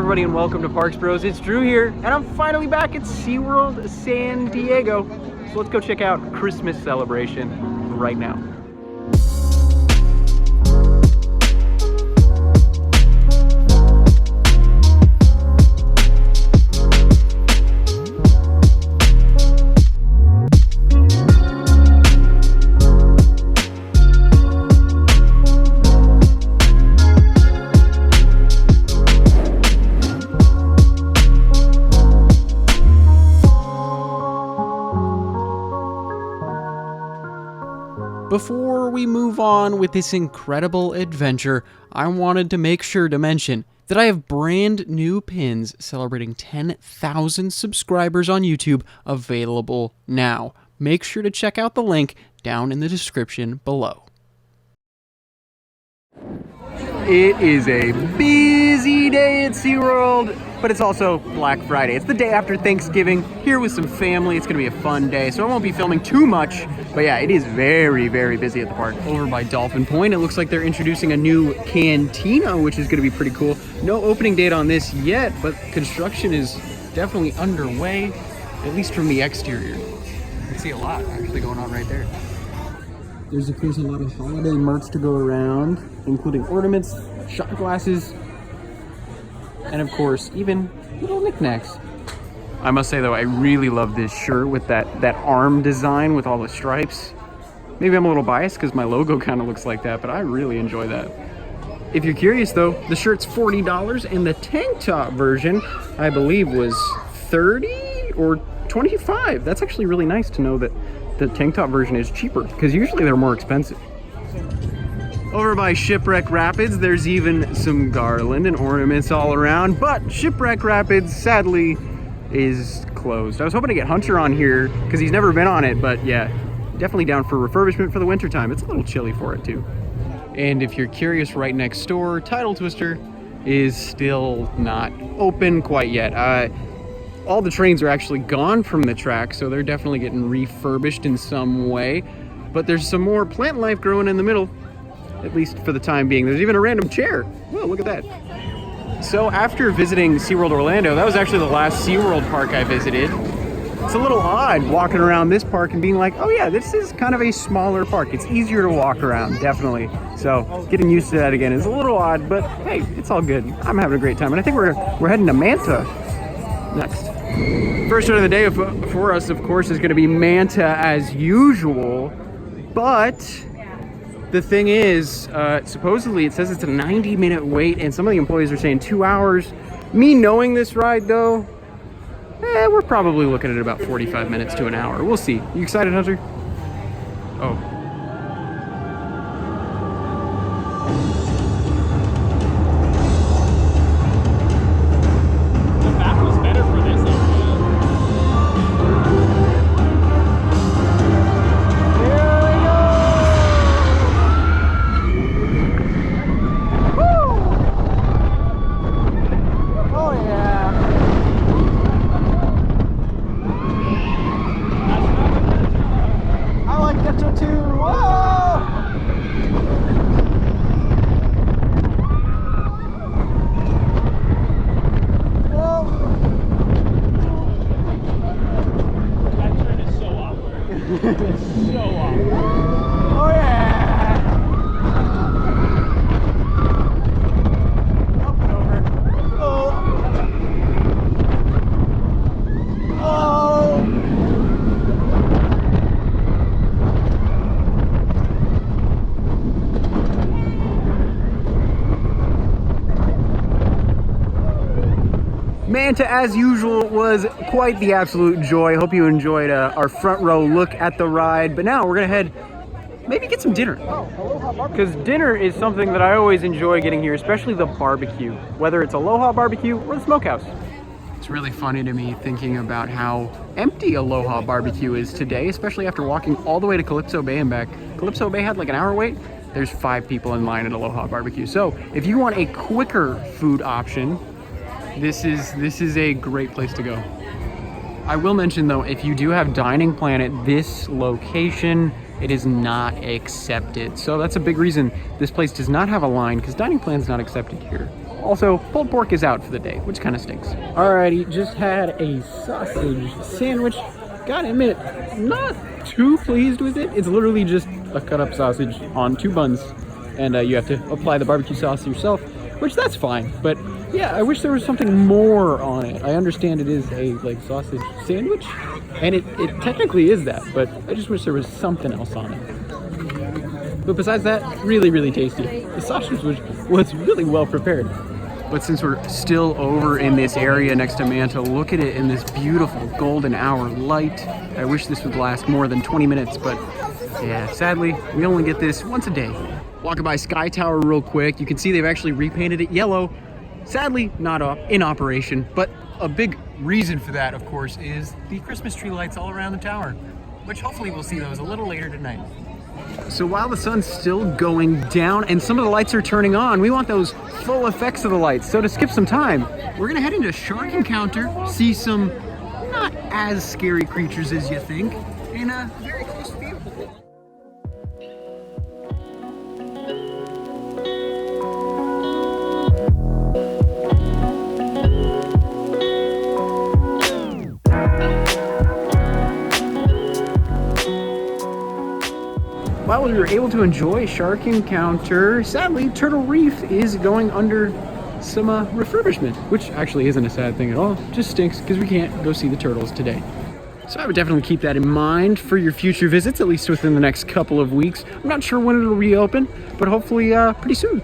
everybody, and welcome to Parks Bros. It's Drew here, and I'm finally back at SeaWorld San Diego. So let's go check out Christmas celebration right now. Before we move on with this incredible adventure, I wanted to make sure to mention that I have brand new pins celebrating 10,000 subscribers on YouTube available now. Make sure to check out the link down in the description below. It is a busy day at SeaWorld, but it's also Black Friday. It's the day after Thanksgiving, here with some family. It's gonna be a fun day, so I won't be filming too much, but yeah, it is very, very busy at the park. Over by Dolphin Point, it looks like they're introducing a new cantina, which is gonna be pretty cool. No opening date on this yet, but construction is definitely underway, at least from the exterior. You can see a lot actually going on right there. There's of course a lot of holiday merch to go around, including ornaments, shot glasses, and of course, even little knickknacks. I must say though, I really love this shirt with that arm design with all the stripes. Maybe I'm a little biased because my logo kind of looks like that, but I really enjoy that. If you're curious though, the shirt's $40 and the tank top version, I believe, was $30 or $25. That's actually really nice to know that the tank top version is cheaper, because usually they're more expensive. Over by Shipwreck Rapids, there's even some garland and ornaments all around, but Shipwreck Rapids sadly is closed. I was hoping to get Hunter on here because he's never been on it, but yeah, definitely down for refurbishment for the winter time. It's a little chilly for it too. And if you're curious, right next door, Tidal Twister is still not open quite yet. All the trains are actually gone from the track, so they're definitely getting refurbished in some way. But there's some more plant life growing in the middle, at least for the time being. There's even a random chair. Whoa, look at that. So after visiting SeaWorld Orlando, that was actually the last SeaWorld park I visited. It's a little odd walking around this park and being like, oh yeah, this is kind of a smaller park. It's easier to walk around, definitely. So getting used to that again is a little odd, but hey, it's all good. I'm having a great time. And I think we're heading to Manta next. First ride of the day for us, of course, is going to be Manta as usual, but the thing is, supposedly it says it's a 90-minute wait, and some of the employees are saying 2 hours. Me knowing this ride, though, we're probably looking at about 45 minutes to an hour. We'll see. You excited, Hunter? Oh. Manta, as usual, was quite the absolute joy. Hope you enjoyed our front row look at the ride. But now we're gonna head, maybe get some dinner. Because dinner is something that I always enjoy getting here, especially the barbecue, whether it's Aloha BBQ or the smokehouse. It's really funny to me thinking about how empty Aloha BBQ is today, especially after walking all the way to Calypso Bay and back. Calypso Bay had like an hour wait. There's 5 people in line at Aloha BBQ. So if you want a quicker food option, this is a great place to go. I will mention though, if you do have dining plan at this location, it is not accepted. So that's a big reason this place does not have a line, because dining plan is not accepted here. Also, pulled pork is out for the day, which kind of stinks. Alrighty, just had a sausage sandwich. Gotta admit, not too pleased with it. It's literally just a cut up sausage on 2 buns, and you have to apply the barbecue sauce yourself, which that's fine. But yeah, I wish there was something more on it. I understand it is a like sausage sandwich, and it technically is that, but I just wish there was something else on it. But besides that, really, really tasty. The sausage was really well prepared. But since we're still over in this area next to Manta, look at it in this beautiful golden hour light. I wish this would last more than 20 minutes, but yeah, sadly, we only get this once a day. Walking by Sky Tower real quick, you can see they've actually repainted it yellow. Sadly, not in operation, but a big reason for that, of course, is the Christmas tree lights all around the tower, which hopefully we'll see those a little later tonight. So while the sun's still going down and some of the lights are turning on, we want those full effects of the lights. So to skip some time, we're gonna head into Shark Encounter, see some not as scary creatures as you think, in a very close view. While we were able to enjoy Shark Encounter, sadly, Turtle Reef is going under some refurbishment, which actually isn't a sad thing at all. Just stinks because we can't go see the turtles today. So I would definitely keep that in mind for your future visits, at least within the next couple of weeks. I'm not sure when it'll reopen, but hopefully pretty soon.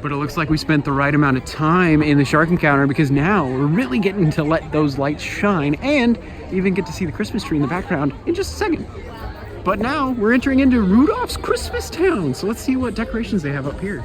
But it looks like we spent the right amount of time in the Shark Encounter because now we're really getting to let those lights shine and even get to see the Christmas tree in the background in just a second. But now we're entering into Rudolph's Christmas Town. So let's see what decorations they have up here.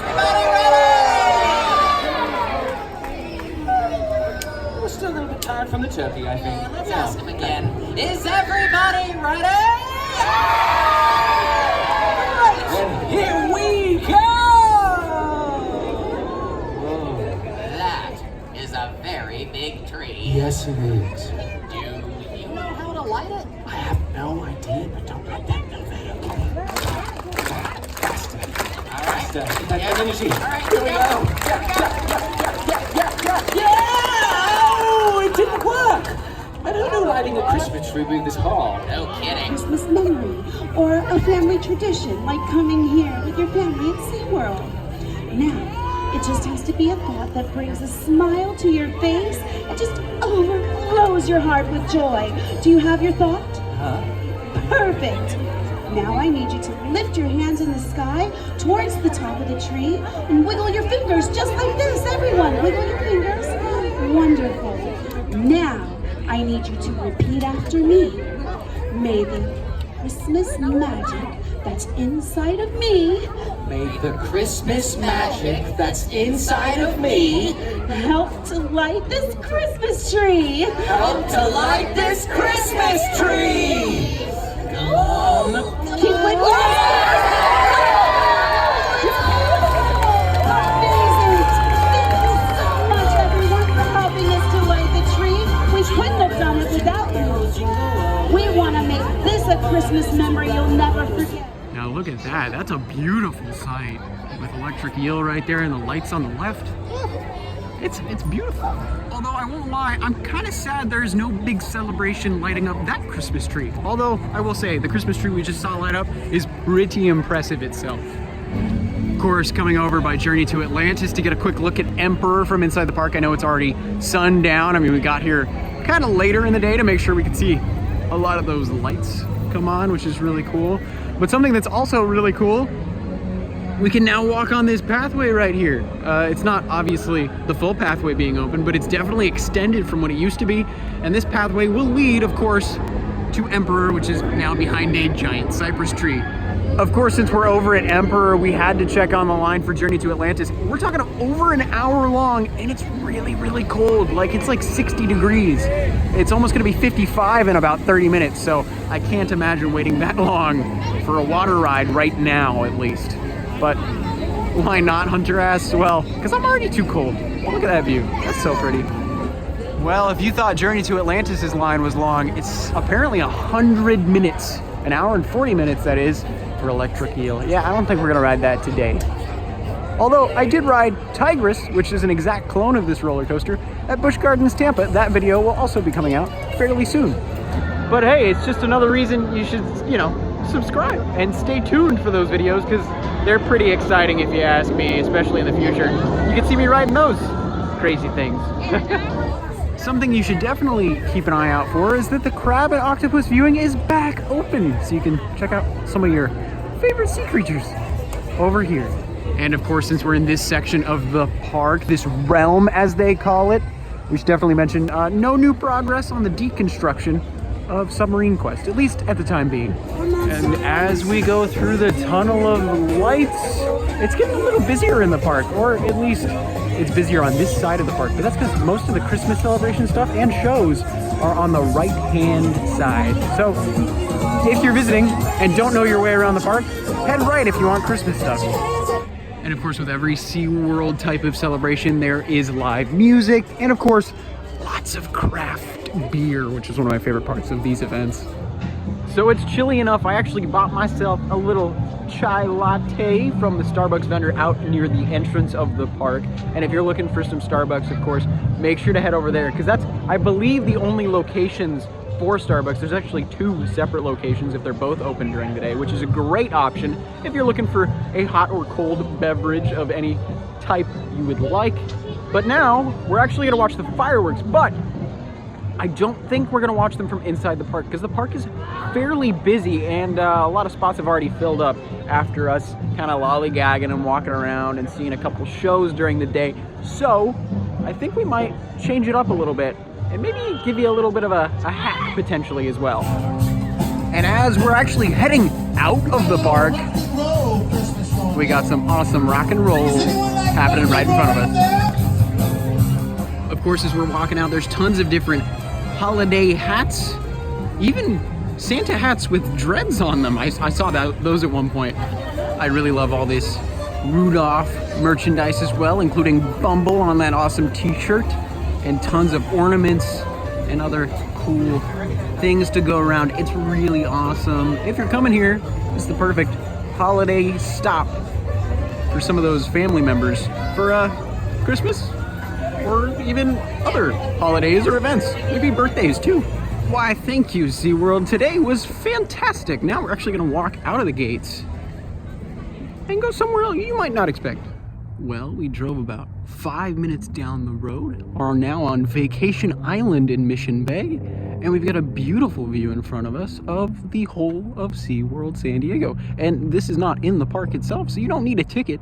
Everybody ready? We're still a little bit tired from the turkey, I think. Let's ask him again. Is everybody ready? And here we go! Whoa. That is a very big tree. Yes, it is. Do you know how to light it? I have no idea, but don't let them know that, okay? All right. Get that energy. All right, Here we go. Yeah! Oh, it didn't work! And who knew lighting a Christmas tree would be this hard? No kidding. Christmas memory or a family tradition like coming here with your family at SeaWorld. Now, it just has to be a thought that brings a smile to your face and just overflows your heart with joy. Do you have your thought? Perfect. Now I need you to lift your hands in the sky towards the top of the tree and wiggle your fingers just like this. Everyone, wiggle your fingers. Wonderful. Now I need you to repeat after me. May the Christmas magic that's inside of me May the Christmas magic that's inside of me help to light this Christmas tree. help to light this Christmas tree! Come on! Keep wiggling. Amazing! Thank you so much, everyone, for helping us to light the tree. We couldn't have done it without you. We want to make this a Christmas memory you'll never forget. Now look at that, that's a beautiful sight. With electric eel right there and the lights on the left. It's beautiful. Although I won't lie, I'm kind of sad there's no big celebration lighting up that Christmas tree. Although I will say the Christmas tree we just saw light up is pretty impressive itself. Of course, coming over by Journey to Atlantis to get a quick look at Emperor from inside the park. I know it's already sundown. I mean, we got here kind of later in the day to make sure we could see a lot of those lights come on, which is really cool. But something that's also really cool, we can now walk on this pathway right here. It's not obviously the full pathway being open, but it's definitely extended from what it used to be. And this pathway will lead, of course, to Emperor, which is now behind a giant cypress tree. Of course, since we're over at Emperor, we had to check on the line for Journey to Atlantis. We're talking over an hour long, and it's really, really cold. Like, it's like 60 degrees. It's almost gonna be 55 in about 30 minutes, so I can't imagine waiting that long for a water ride right now, at least. But why not, Hunter asks? Well, because I'm already too cold. Look at that view. That's so pretty. Well, if you thought Journey to Atlantis' line was long, it's apparently 100 minutes. An hour and 40 minutes, that is, for electric eel. Yeah, I don't think we're gonna ride that today. Although I did ride Tigress, which is an exact clone of this roller coaster, at Busch Gardens, Tampa. That video will also be coming out fairly soon. But hey, it's just another reason you should, you know, subscribe and stay tuned for those videos, because they're pretty exciting if you ask me, especially in the future. You can see me riding those crazy things. Something you should definitely keep an eye out for is that the crab and octopus viewing is back open, so you can check out some of your favorite sea creatures over here. And of course, since we're in this section of the park, this realm as they call it, we should definitely mention no new progress on the deconstruction of Submarine Quest, at least at the time being. And as we go through the tunnel of lights, it's getting a little busier in the park, or at least it's busier on this side of the park, but that's because most of the Christmas celebration stuff and shows are on the right-hand side. So if you're visiting and don't know your way around the park, head right if you want Christmas stuff. And of course, with every SeaWorld type of celebration, there is live music, and of course, lots of craft beer, which is one of my favorite parts of these events. So it's chilly enough, I actually bought myself a little chai latte from the Starbucks vendor out near the entrance of the park. And if you're looking for some Starbucks, of course, make sure to head over there, because that's, I believe, the only locations for Starbucks. There's actually 2 separate locations if they're both open during the day, which is a great option if you're looking for a hot or cold beverage of any type you would like. But now, we're actually gonna watch the fireworks, but I don't think we're gonna watch them from inside the park, because the park is fairly busy and a lot of spots have already filled up after us kind of lollygagging and walking around and seeing a couple shows during the day. So I think we might change it up a little bit and maybe give you a little bit of a hack potentially as well. And as we're actually heading out of the park, we got some awesome rock and roll happening right in front of us. Of course, as we're walking out, there's tons of different holiday hats, even Santa hats with dreads on them. I saw those at one point. I really love all this Rudolph merchandise as well, including Bumble on that awesome t-shirt, and tons of ornaments and other cool things to go around. It's really awesome. If you're coming here, it's the perfect holiday stop for some of those family members for Christmas, or even other holidays or events, maybe birthdays too. Why, thank you, SeaWorld. Today was fantastic. Now we're actually gonna walk out of the gates and go somewhere else you might not expect. Well, we drove about 5 minutes down the road, are now on Vacation Island in Mission Bay, and we've got a beautiful view in front of us of the whole of SeaWorld San Diego. And this is not in the park itself, so you don't need a ticket.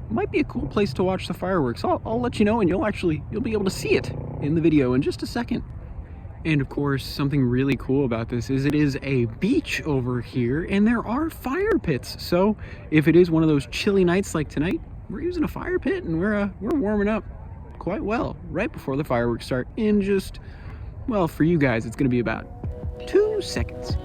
Might be a cool place to watch the fireworks. I'll let you know, and you'll be able to see it in the video in just a second. And of course, something really cool about this is it is a beach over here, and there are fire pits. So if it is one of those chilly nights like tonight, we're using a fire pit, and we're warming up quite well right before the fireworks start in just, well, for you guys, it's gonna be about 2 seconds.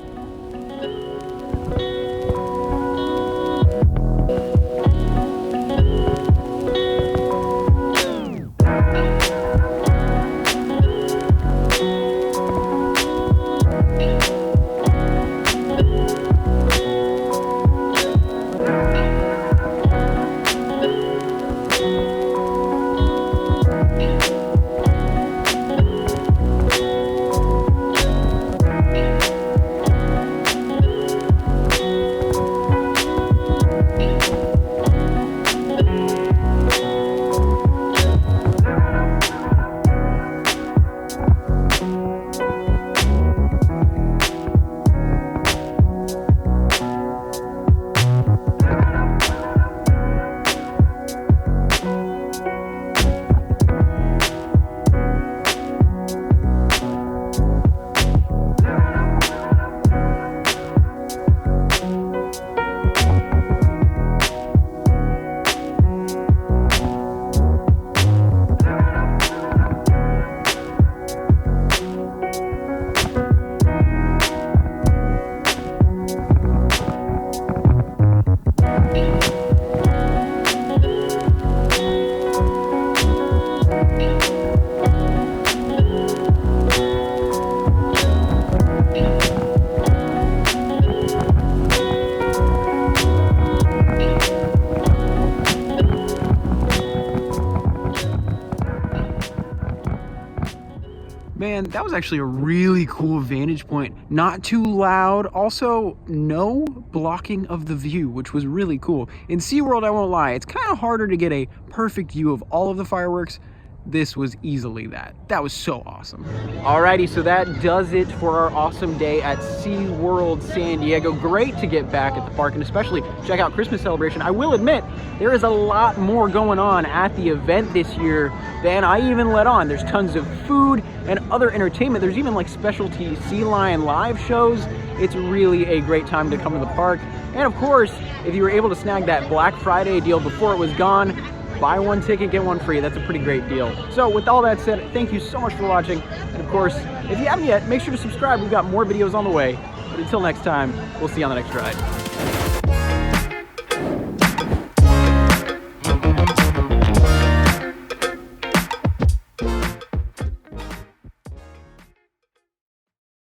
That was actually a really cool vantage point. Not too loud. Also, no blocking of the view, which was really cool. In SeaWorld, I won't lie, it's kind of harder to get a perfect view of all of the fireworks. This was easily that. That was so awesome. Alrighty, so that does it for our awesome day at SeaWorld San Diego. Great to get back at the park and especially check out Christmas celebration. I will admit, there is a lot more going on at the event this year than I even let on. There's tons of food and other entertainment. There's even like specialty sea lion live shows. It's really a great time to come to the park. And of course, if you were able to snag that Black Friday deal before it was gone, buy one ticket, get one free. That's a pretty great deal. So with all that said, thank you so much for watching. And of course, if you haven't yet, make sure to subscribe. We've got more videos on the way. But until next time, we'll see you on the next ride.